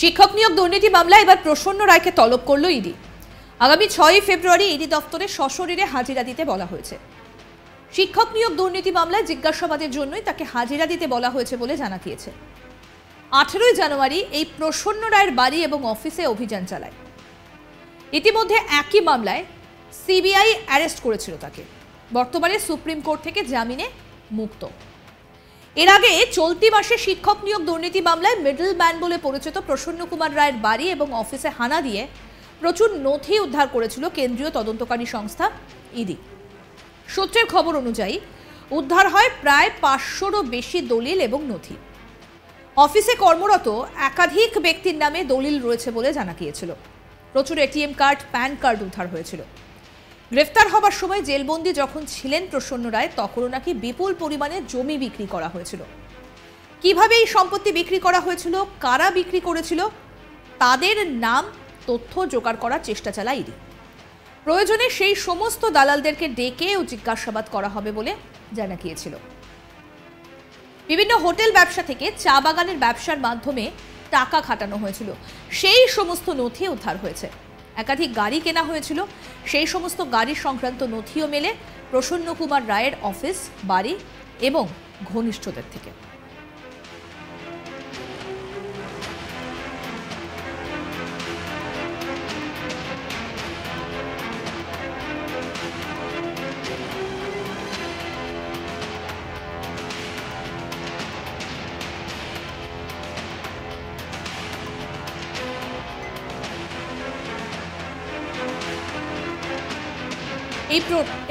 শিক্ষক নিয়োগ দুর্নীতি মামলায় এবার প্রসন্ন রায়কে তলব করল ইডি। আগামী 6 ফেব্রুয়ারি ইডি দপ্তরে সশরীরে হাজিরা দিতে বলা হয়েছে। শিক্ষক নিয়োগ দুর্নীতি মামলায় জিজ্ঞাসাবাদের জন্যই তাকে হাজিরা দিতে বলা হয়েছে বলে জানা গিয়েছে। 18 জানুয়ারি এই প্রসন্ন রায়ের বাড়ি এবং অফিসে অভিযান চালায়। ইতিমধ্যে একই মামলায় সিবিআই অ্যারেস্ট করেছিল তাকে। বর্তমানে সুপ্রিম কোর্ট থেকে জামিনে মুক্ত। এর আগে চলতি মাসে শিক্ষক নিয়োগ দুর্নীতি মামলায় মিডল ম্যান বলে পরিচিত প্রসন্ন কুমার রায়ের বাড়ি এবং অফিসে হানা দিয়ে প্রচুর নথি উদ্ধার করেছিল কেন্দ্রীয় তদন্তকারী সংস্থা ইডি। সূত্রের খবর অনুযায়ী উদ্ধার হয় প্রায় 500রও বেশি দলিল এবং নথি। অফিসে কর্মরত একাধিক ব্যক্তির নামে দলিল রয়েছে বলে জানা গিয়েছিল। প্রচুর এটিএম কার্ড, প্যান কার্ড উদ্ধার হয়েছিল। গ্রেফতার হবার সময় জেলবন্দি যখন ছিলেন প্রসন্ন রায়, তখনও নাকি বিপুল পরিমাণে জমি বিক্রি করা হয়েছিল। কিভাবে এই সম্পত্তি বিক্রি করা হয়েছিল, কারা বিক্রি করেছিল, তাদের নাম তথ্য জোগাড় করার চেষ্টা চালায় ইডি। প্রয়োজনে সেই সমস্ত দালালদেরকে ডেকে ও জিজ্ঞাসাবাদ করা হবে বলে জানা গিয়েছিল। বিভিন্ন হোটেল ব্যবসা থেকে চা বাগানের ব্যবসার মাধ্যমে টাকা খাটানো হয়েছিল, সেই সমস্ত নথি উদ্ধার হয়েছে। একাধিক গাড়ি কেনা হয়েছিল, সেই সমস্ত গাড়ি সংক্রান্ত নথিও মেলে প্রসন্ন কুমার রায়ের অফিস, বাড়ি এবং ঘনিষ্ঠদের থেকে।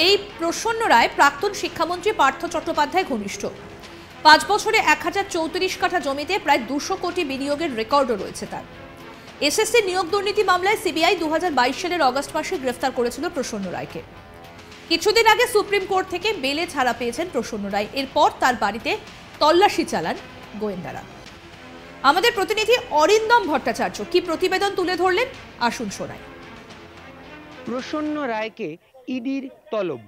এই প্রসন্ন রায় প্রাক্তন শিক্ষামন্ত্রী পার্থ চট্টোপাধ্যায় ঘনিষ্ঠ। 5 বছরে 1034 কাঠা জমিতে প্রায় 200 কোটি বিনিয়োগের রেকর্ডও রয়েছে তার। এসএসসি নিয়োগ দুর্নীতি মামলায় সিবিআই 2022 সালের অগস্ট মাসে গ্রেফতার করেছিল প্রসন্ন রায়কে। কিছুদিন আগে সুপ্রিম কোর্ট থেকে বেলে ছাড়া পেয়েছেন প্রসন্ন রায়। এরপর তার বাড়িতে তল্লাশি চালান গোয়েন্দারা। আমাদের প্রতিনিধি অরিন্দম ভট্টাচার্য কি প্রতিবেদন তুলে ধরলেন, আসুন শোনাই। প্রসন্ন রায়কে ইডির তলব।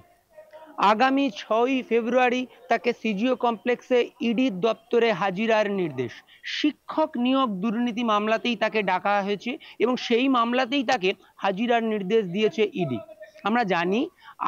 আগামী 6 ফেব্রুয়ারি তাকে সিজিও কমপ্লেক্সে ইডির দপ্তরে হাজিরার নির্দেশ। শিক্ষক নিয়োগ দুর্নীতি মামলাতেই তাকে ডাকা হয়েছে এবং সেই মামলাতেই তাকে হাজিরার নির্দেশ দিয়েছে ইডি। আমরা জানি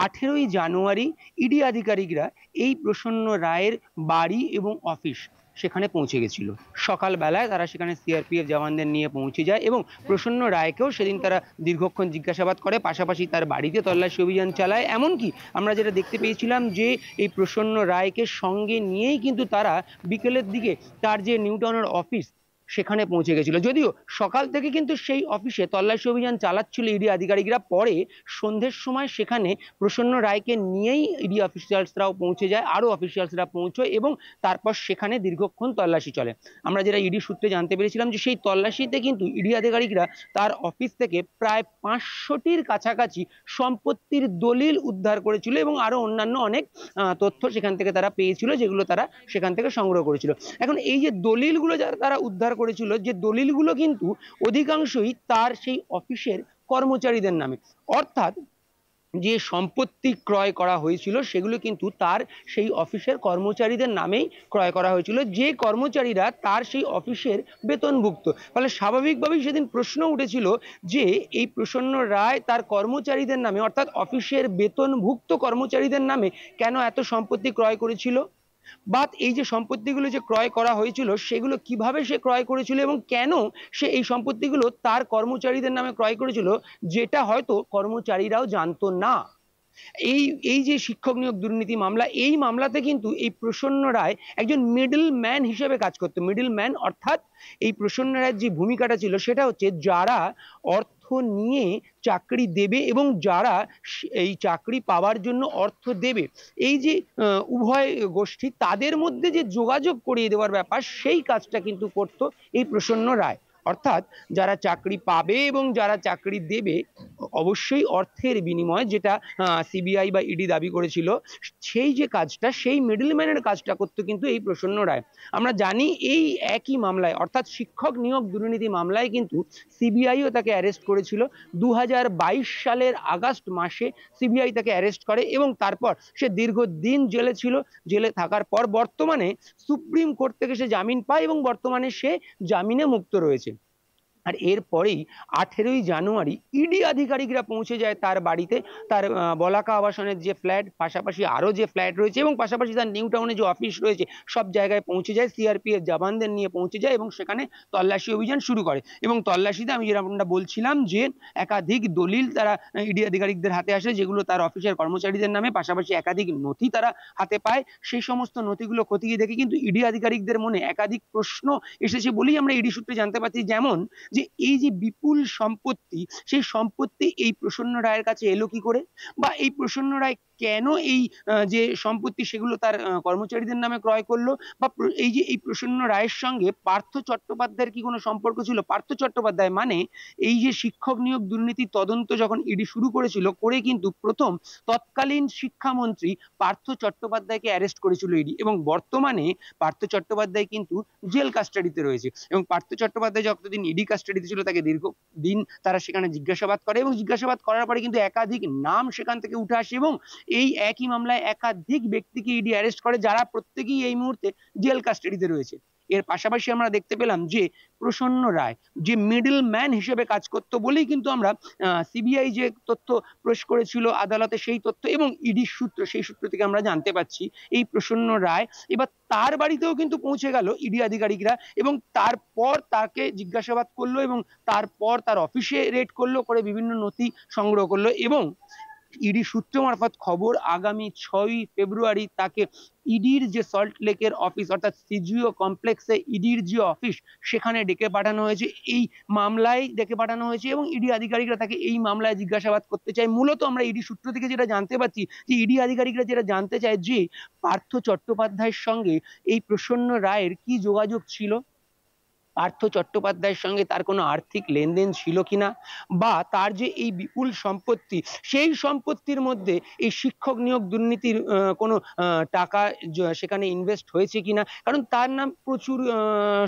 18 জানুয়ারি ইডি আধিকারিকরা এই প্রসন্ন রায়ের বাড়ি এবং অফিস সেখানে পৌঁছে গেছিল। সকালবেলায় তারা সেখানে সিআরপিএফ জওয়ানদের নিয়ে পৌঁছে যায় এবং প্রসন্ন রায়কেও সেদিন তারা দীর্ঘক্ষণ জিজ্ঞাসাবাদ করে, পাশাপাশি তার বাড়িতে তল্লাশি অভিযান চালায়। এমনকি আমরা যেটা দেখতে পেয়েছিলাম যে এই প্রসন্ন রায়কে সঙ্গে নিয়েই কিন্তু তারা বিকেলের দিকে তার যে নিউটাউনের অফিস সেখানে পৌঁছে গেছিল। যদিও সকাল থেকে কিন্তু সেই অফিসে তল্লাশি অভিযান চালাচ্ছিল ইডি আধিকারিকরা। পরে সন্ধ্যের সময় সেখানে প্রসন্ন রায়কে নিয়েই ইডি অফিসিয়ালসরাও পৌঁছে যায়, আরও অফিসিয়ালসরা পৌঁছয় এবং তারপর সেখানে দীর্ঘক্ষণ তল্লাশি চলে। আমরা যেটা ইডি সূত্রে জানতে পেরেছিলাম যে সেই তল্লাশিতে কিন্তু ইডি আধিকারিকরা তার অফিস থেকে প্রায় 500টির কাছাকাছি সম্পত্তির দলিল উদ্ধার করেছিল এবং আরও অন্যান্য অনেক তথ্য সেখান থেকে তারা পেয়েছিল, যেগুলো তারা সেখান থেকে সংগ্রহ করেছিল। এখন এই যে দলিলগুলো যারা তারা উদ্ধার করেছিল, যে দলিলগুলো কিন্তু অধিকাংশই তার সেই অফিসের কর্মচারীদের নামে, অর্থাৎ যে সম্পত্তি ক্রয় করা হয়েছিল সেগুলো কিন্তু তার সেই অফিসের কর্মচারীদের নামেই ক্রয় করা হয়েছিল, যে কর্মচারীরা তার সেই অফিসের বেতনভুক্ত। ফলে স্বাভাবিকভাবেই সেদিন প্রশ্ন উঠেছিল যে এই প্রসন্ন রায় তার কর্মচারীদের নামে, অর্থাৎ অফিসের বেতনভুক্ত কর্মচারীদের নামে কেন এত সম্পত্তি ক্রয় করেছিল, বা এই যে সম্পত্তিগুলো যে ক্রয় করা হয়েছিল সেগুলো কিভাবে সে ক্রয় করেছিল এবং কেন সে এই সম্পত্তিগুলো তার কর্মচারীদের নামে ক্রয় করেছিল, যেটা হয়তো কর্মচারীরাও জানতো না। এই যে শিক্ষক নিয়োগ দুর্নীতি মামলা, এই মামলাতে কিন্তু এই প্রসন্ন রায় একজন মিডল ম্যান হিসেবে কাজ করতো। মিডল ম্যান অর্থাৎ এই প্রসন্ন রায়ের যে ভূমিকাটা ছিল সেটা হচ্ছে যারা অর্থ নিয়ে চাকরি দেবে এবং যারা এই চাকরি পাওয়ার জন্য অর্থ দেবে, এই যে উভয় গোষ্ঠী তাদের মধ্যে যে যোগাযোগ করিয়ে দেওয়ার ব্যাপার, সেই কাজটা কিন্তু করতো এই প্রসন্ন রায়। অর্থাৎ যারা চাকরি পাবে এবং যারা চাকরি দেবে অবশ্যই অর্থের বিনিময়ে, যেটা সিবিআই বা ইডি দাবি করেছিল, সেই যে কাজটা, সেই মিডলম্যানের কাজটা করতো কিন্তু এই প্রসন্ন রায়। আমরা জানি এই একই মামলায়, অর্থাৎ শিক্ষক নিয়োগ দুর্নীতি মামলায় কিন্তু সিবিআইও তাকে অ্যারেস্ট করেছিল। 2022 সালের আগস্ট মাসে সিবিআই তাকে অ্যারেস্ট করে এবং তারপর সে দীর্ঘদিন জেলে ছিল। জেলে থাকার পর বর্তমানে সুপ্রিম কোর্ট থেকে সে জামিন পায় এবং বর্তমানে সে জামিনে মুক্ত রয়েছে। আর এরপরেই 18ই জানুয়ারি ইডি আধিকারিকরা পৌঁছে যায় তার বাড়িতে, তার বলাকা আবাসনের যে ফ্ল্যাট, পাশাপাশি আরো যে ফ্ল্যাট রয়েছে এবং পাশাপাশি তার নিউ টাউনে যে অফিস রয়েছে, সব জায়গায় পৌঁছে যায়, সিআরপিএফ জওয়ানদের নিয়ে পৌঁছে যায় এবং সেখানে তল্লাশি অভিযান শুরু করে। এবং তল্লাশিতে আমি যেরকমটা বলছিলাম যে একাধিক দলিল তারা ইডি আধিকারিকদের হাতে আসে, যেগুলো তার অফিসের কর্মচারীদের নামে, পাশাপাশি একাধিক নথি তারা হাতে পায়। সেই সমস্ত নথিগুলো খতিয়ে দেখে কিন্তু ইডি আধিকারিকদের মনে একাধিক প্রশ্ন এসেছে বলেই আমরা ইডি সূত্রে জানতে পারছি। যেমন যে এই যে বিপুল সম্পত্তি, সেই সম্পত্তি এই প্রসন্ন রায়ের কাছে এলো কি করে, বা এই প্রসন্ন রায় কেন এই যে সম্পত্তি সেগুলো তার কর্মচারীদের নামে ক্রয় করলো, বা এই যে এই প্রসন্ন রায়ের সঙ্গে পার্থ চট্টোপাধ্যায়ের কি কোনো সম্পর্ক ছিল। পার্থ চট্টোপাধ্যায় মানে এই যে শিক্ষক নিয়োগ দুর্নীতি তদন্ত যখন ইডি শুরু করেছিল, করে কিন্তু প্রথম তৎকালীন শিক্ষামন্ত্রী পার্থ চট্টোপাধ্যায়কে অ্যারেস্ট করেছিল ইডি, এবং বর্তমানে পার্থ চট্টোপাধ্যায় কিন্তু জেল কাস্টাডিতে রয়েছে। এবং পার্থ চট্টোপাধ্যায় যতদিন ইডি কাস্টাডিতে ছিল, তাকে দীর্ঘদিন তারা সেখানে জিজ্ঞাসাবাদ করে, এবং জিজ্ঞাসাবাদ করার পরে কিন্তু একাধিক নাম সেখান থেকে উঠে আসে, এবং এই একই মামলায় একাধিক ব্যক্তিকে ইডি অ্যারেস্ট করে, যারা প্রত্যেকেই এই মুহূর্তে জেল কাস্টাডিতে রয়েছে। এর পাশাপাশি আমরা দেখতে পেলাম যে প্রসন্ন রায় যে মিডল ম্যান হিসেবে কাজ করতো বলেই কিন্তু আমরা সিবিআই যে তথ্য পেশ করেছিল আদালতে, সেই তথ্য এবং ইডির সূত্র, সেই সূত্র থেকে আমরা জানতে পাচ্ছি এই প্রসন্ন রায় এবার তার বাড়িতেও কিন্তু পৌঁছে গেল ইডি আধিকারিকরা, এবং তারপর তাকে জিজ্ঞাসাবাদ করলো, এবং তারপর তার অফিসে রেড করলো, করে বিভিন্ন নথি সংগ্রহ করলো। এবং ইডি সূত্র মারফত খবর, আগামী 6ই ফেব্রুয়ারি তাকে ইডির যে সল্ট লেকের অফিস, অর্থাৎ সিজিও কমপ্লেক্সে ইডির যে অফিস, সেখানে ডেকে পাঠানো হয়েছে, এই মামলায় ডেকে পাঠানো হয়েছে, এবং ইডি আধিকারিকরা তাকে এই মামলায় জিজ্ঞাসাবাদ করতে চায়। মূলত আমরা ইডি সূত্র থেকে যেটা জানতে পারছি, যে ইডি আধিকারিকরা যেটা জানতে চায় যে পার্থ চট্টোপাধ্যায়ের সঙ্গে এই প্রসন্ন রায়ের কি যোগাযোগ ছিল, পার্থ চট্টোপাধ্যায়ের সঙ্গে তার কোনো আর্থিক লেনদেন ছিল কিনা, বা তার যে এই বিপুল সম্পত্তি, সেই সম্পত্তির মধ্যে এই শিক্ষক নিয়োগ দুর্নীতির কোনো টাকা সেখানে ইনভেস্ট হয়েছে কিনা। কারণ তার নাম প্রচুর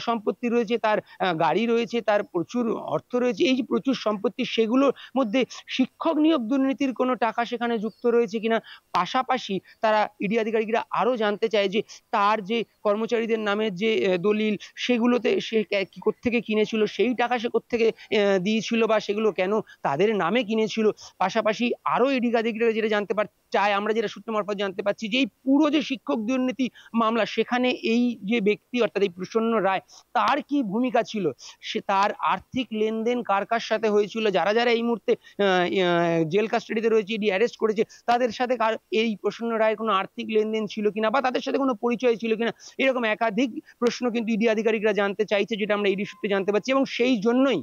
সম্পত্তি রয়েছে, তার গাড়ি রয়েছে, তার প্রচুর অর্থ রয়েছে, এই যে প্রচুর সম্পত্তি, সেগুলোর মধ্যে শিক্ষক নিয়োগ দুর্নীতির কোনো টাকা সেখানে যুক্ত রয়েছে কিনা। পাশাপাশি তারা ইডি আধিকারিকরা আরো জানতে চায় যে তার যে কর্মচারীদের নামের যে দলিল, সেগুলোতে সে কোত্থেকে কিনেছিল, সেই টাকা সে কোত্থেকে দিয়েছিল, বা সেগুলো কেন তাদের নামে কিনেছিল। পাশাপাশি আরো ইডি আধিকারিকরা যেটা জানতে চায়, আমরা যেটা সূত্র মারফত জানতে পারছি, যে এই পুরো যে শিক্ষক দুর্নীতি মামলা, সেখানে এই যে ব্যক্তি অর্থাৎ এই প্রসন্ন রায়, তার কি ভূমিকা ছিল, সে তার আর্থিক লেনদেন কার কার সাথে হয়েছিল, যারা যারা এই মুহূর্তে জেল কাস্টাডিতে রয়েছে, ইডি অ্যারেস্ট করেছে, তাদের সাথে এই প্রসন্ন রায়ের কোনো আর্থিক লেনদেন ছিল কিনা, বা তাদের সাথে কোনো পরিচয় ছিল কিনা। এরকম একাধিক প্রশ্ন কিন্তু ইডি আধিকারিকরা জানতে চাইছে, যেটা আমরা ইডি সূত্রে জানতে পারছি। এবং সেই জন্যই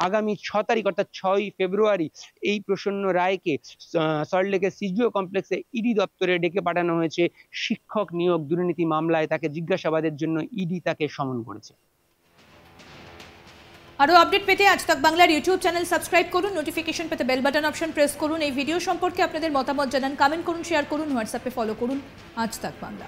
আগামী 6 তারিখ অর্থাৎ 6ই ফেব্রুয়ারি এই প্রসন্ন রায়কে সল্টলেকের সিজিও কমপ্লেক্সে ইডি দপ্তরে ডেকে পাঠানো হয়েছে। শিক্ষক নিয়োগ দুর্নীতি মামলায় তাকে জিজ্ঞাসাবাদের জন্য ইডি তাকে সমন করেছে। আরো আপডেট পেতে আজ তাক বাংলার ইউটিউব চ্যানেল সাবস্ক্রাইব করুন, নোটিফিকেশন পেতে বেল বাটন অপশন প্রেস করুন। এই ভিডিও সম্পর্কে আপনাদের মতামত জানান, কমেন্ট করুন, শেয়ার করুন, হোয়াটসঅ্যাপে ফলো করুন আজ তাক বাংলা।